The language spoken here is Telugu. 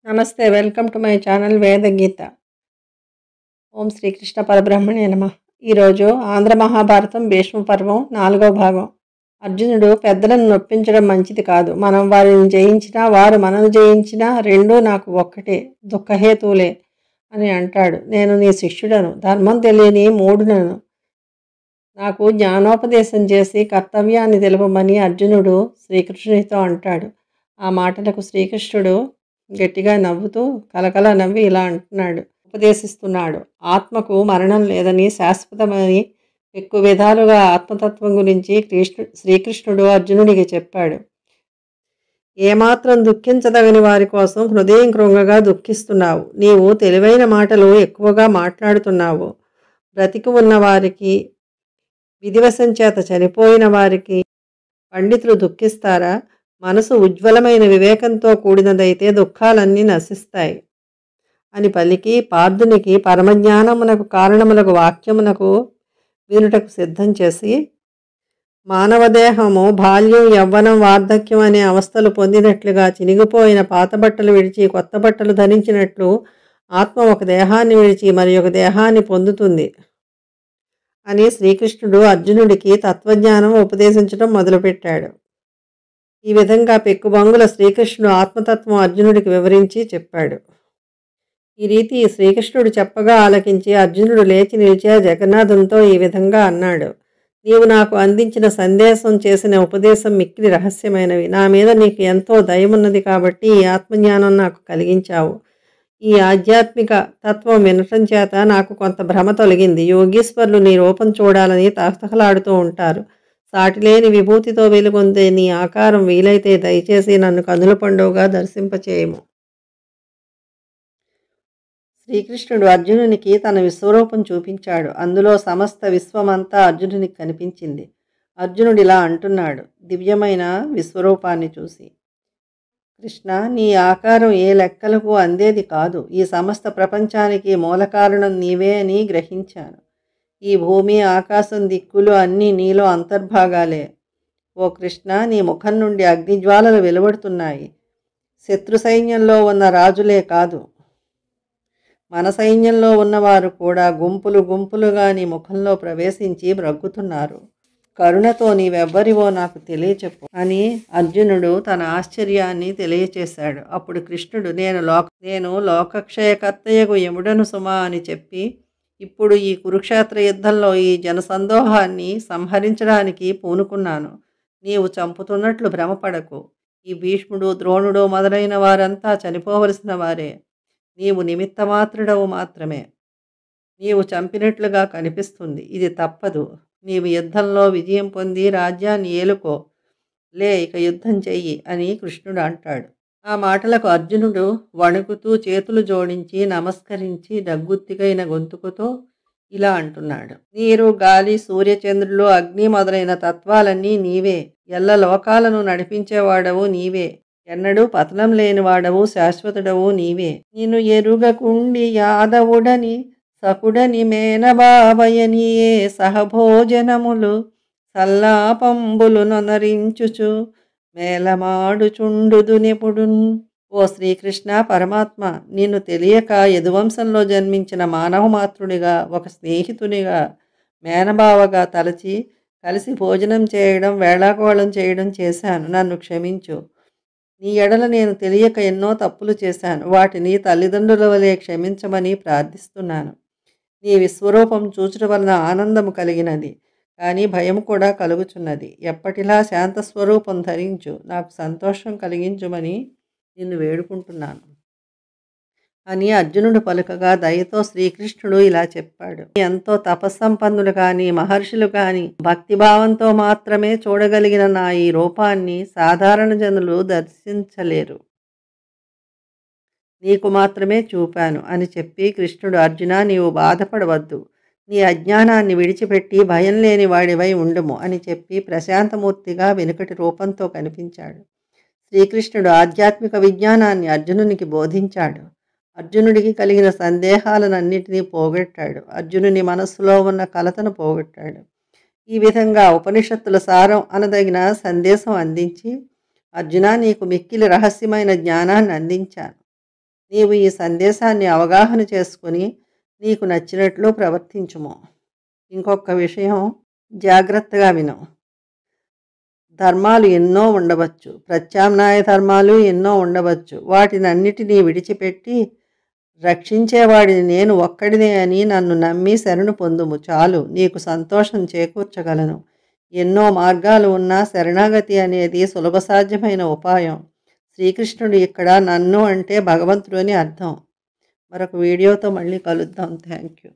నమస్తే. Welcome to my channel Vedageetha. ఓం శ్రీకృష్ణ పరబ్రహ్మణే నమః. ఈరోజు ఆంధ్ర మహాభారతం భీష్మ పర్వం 4వ భాగం. అర్జునుడు పెద్దలను నొప్పించడం మంచిది కాదు. మనం వారిని జయించినా వారు మనను జయించినా రెండూ నాకు ఒక్కటే, దుఃఖహేతువులే అని అంటాడు. నేను నీ శిష్యుడను, ధర్మం తెలియని మూఢునను. నాకు జ్ఞానోపదేశం చేసి కర్తవ్యాన్ని తెలుపమని అర్జునుడు శ్రీకృష్ణుడితో అంటాడు. ఆ మాటలకు శ్రీకృష్ణుడు గట్టిగా నవ్వుతూ కలకల నవ్వి ఇలా అంటున్నాడు, ఉపదేశిస్తున్నాడు. ఆత్మకు మరణం లేదని, శాశ్వతమని ఎక్కువ విధాలుగా ఆత్మతత్వం గురించి శ్రీకృష్ణుడు అర్జునుడికి చెప్పాడు. ఏమాత్రం దుఃఖించదగని వారి కోసం హృదయం కృంగగా దుఃఖిస్తున్నావు. నీవు తెలివైన మాటలు ఎక్కువగా మాట్లాడుతున్నావు. బ్రతికి ఉన్న వారికి, విధివశం చేత చనిపోయిన వారికి పండితులు దుఃఖిస్తారా? మనసు ఉజ్వలమైన వివేకంతో కూడినదైతే దుఃఖాలన్నీ నశిస్తాయి అని పలికి పార్థునికి పరమజ్ఞానమునకు కారణములకు వాక్యమునకు వినుటకు సిద్ధం చేసి, మానవదేహము బాల్యం, యవ్వనం, వార్ధక్యం అనే అవస్థలు పొందినట్లుగా చినిగిపోయిన పాత బట్టలు విడిచి కొత్త బట్టలు ధరించినట్లు ఆత్మ ఒక దేహాన్ని విడిచి మరి ఒక దేహాన్ని పొందుతుంది అని శ్రీకృష్ణుడు అర్జునుడికి తత్వజ్ఞానం ఉపదేశించడం మొదలుపెట్టాడు. ఈ విధంగా పెక్కుబంగుల శ్రీకృష్ణుడు ఆత్మతత్వం అర్జునుడికి వివరించి చెప్పాడు. ఈ రీతి శ్రీకృష్ణుడు చెప్పగా ఆలకించి అర్జునుడు లేచి నిలిచే జగన్నాథంతో ఈ విధంగా అన్నాడు. నీవు నాకు అందించిన సందేశం, చేసిన ఉపదేశం మిక్కిలి రహస్యమైనవి. నా మీద నీకు ఎంతో దయమున్నది కాబట్టి ఈ ఆత్మజ్ఞానం నాకు కలిగించావు. ఈ ఆధ్యాత్మిక తత్వం వినటం చేత నాకు కొంత భ్రమ తొలగింది. యోగీశ్వరులు నీ రూపం చూడాలని తహతహలాడుతూ ఉంటారు. సాటిలేని విభూతితో వెలుగొందే నీ ఆకారం వీలైతే దయచేసి నన్ను కనుల పండుగగా దర్శింపచేయము. శ్రీకృష్ణుడు అర్జునునికి తన విశ్వరూపం చూపించాడు. అందులో సమస్త విశ్వమంతా అర్జునునికి కనిపించింది. అర్జునుడు ఇలా అంటున్నాడు దివ్యమైన విశ్వరూపాన్ని చూసి, కృష్ణ, నీ ఆకారం ఏ లెక్కలకు అందేది కాదు. ఈ సమస్త ప్రపంచానికి మూల కారణం నీవే అని గ్రహించాను. ఈ భూమి, ఆకాశం, దిక్కులు అన్నీ నీలో అంతర్భాగాలే. ఓ కృష్ణ, నీ ముఖం నుండి అగ్నిజ్వాలలు వెలువడుతున్నాయి. శత్రు సైన్యంలో ఉన్న రాజులే కాదు, మన సైన్యంలో ఉన్నవారు కూడా గుంపులు గుంపులుగా నీ ముఖంలో ప్రవేశించి బ్రగ్గుతున్నారు. కరుణతో నీవెవ్వరివో నాకు తెలియచెప్పు అని అర్జునుడు తన ఆశ్చర్యాన్ని తెలియచేశాడు. అప్పుడు కృష్ణుడు, నేను లోకక్షయకర్తయ్యకు యముడను సుమా అని చెప్పి, ఇప్పుడు ఈ కురుక్షేత్ర యుద్ధంలో ఈ జనసందోహాన్ని సంహరించడానికి పూనుకున్నాను. నీవు చంపుతున్నట్లు భ్రమపడకు. ఈ భీష్ముడు, ద్రోణుడు మొదలైన వారంతా చనిపోవలసిన వారే. నీవు నిమిత్తమాత్రుడవు మాత్రమే. నీవు చంపినట్లుగా కనిపిస్తుంది. ఇది తప్పదు. నీవు యుద్ధంలో విజయం పొంది రాజ్యాన్ని ఏలుకో. లే, ఇక యుద్ధం చెయ్యి అని కృష్ణుడు అంటాడు. ఆ మాటలకు అర్జునుడు వణుకుతూ చేతులు జోడించి నమస్కరించి దగ్గుత్తికైన గొంతుకుతో ఇలా అంటున్నాడు. నీరు, గాలి, సూర్యచంద్రులు, అగ్ని మొదలైన తత్వాలన్నీ నీవే. ఎల్ల లోకాలను నడిపించేవాడవు నీవే. ఎన్నడూ పతనం లేనివాడవు, శాశ్వతుడవు నీవే. నిన్ను ఎరుగకుండి యాదవుడని సకుడని మేనబావయనియే సహభోజనములు సల్లాపంబులు నొనరించుచు మేలమాడుచుండుదు నిపుడున్. ఓ శ్రీకృష్ణ పరమాత్మ, నిన్ను తెలియక యదువంశంలో జన్మించిన మానవమాత్రుడిగా, ఒక స్నేహితునిగా, మేనబావగా తలచి కలిసి భోజనం చేయడం, వేళాకోళం చేయడం చేశాను. నన్ను క్షమించు. నీ ఎడల నేను తెలియక ఎన్నో తప్పులు చేశాను. వాటిని తల్లిదండ్రుల వలె క్షమించమని ప్రార్థిస్తున్నాను. నీ విశ్వరూపం చూచుట వలన ఆనందము కలిగినది, కానీ భయం కూడా కలుగుచున్నది. ఎప్పటిలా శాంతస్వరూపం ధరించు, నాకు సంతోషం కలిగించుమని నిన్ను వేడుకుంటున్నాను అని అర్జునుడు పలుకగా దయతో శ్రీకృష్ణుడు ఇలా చెప్పాడు. ఎంతో తపస్సంపన్నులు కానీ, మహర్షులు కానీ భక్తిభావంతో మాత్రమే చూడగలిగిన నా ఈ రూపాన్ని సాధారణ జనులు దర్శించలేరు. నీకు మాత్రమే చూపాను అని చెప్పి కృష్ణుడు, అర్జున, నీవు బాధపడవద్దు. నీ అజ్ఞానాన్ని విడిచిపెట్టి భయం లేని వాడివై ఉండుము అని చెప్పి ప్రశాంతమూర్తిగా వెనుకటి రూపంతో కనిపించాడు. శ్రీకృష్ణుడు ఆధ్యాత్మిక విజ్ఞానాన్ని అర్జునునికి బోధించాడు. అర్జునుడికి కలిగిన సందేహాలన్నింటినీ పోగొట్టాడు. అర్జునుని మనస్సులో ఉన్న కలతను పోగొట్టాడు. ఈ విధంగా ఉపనిషత్తుల సారం అనదగిన సందేశం అందించి, అర్జున, నీకు మిక్కిలి రహస్యమైన జ్ఞానాన్ని అందించాను. నీవు ఈ సందేశాన్ని అవగాహన చేసుకుని నీకు నచ్చినట్లు ప్రవర్తించుము. ఇంకొక విషయం జాగ్రత్తగా విను. ధర్మాలు ఎన్నో ఉండవచ్చు, ప్రత్యామ్నాయ ధర్మాలు ఎన్నో ఉండవచ్చు. వాటినన్నిటినీ విడిచిపెట్టి రక్షించేవాడిని నేను ఒక్కడినే అని నన్ను నమ్మి శరణు పొందుము చాలు, నీకు సంతోషం చేకూర్చగలను. ఎన్నో మార్గాలు ఉన్నా శరణాగతి అనేది సులభసాధ్యమైన ఉపాయం. శ్రీకృష్ణుడు ఇక్కడ నన్ను అంటే భగవంతుడు అని అర్థం. మరొక వీడియోతో మళ్ళీ కలుద్దాం. Thank you.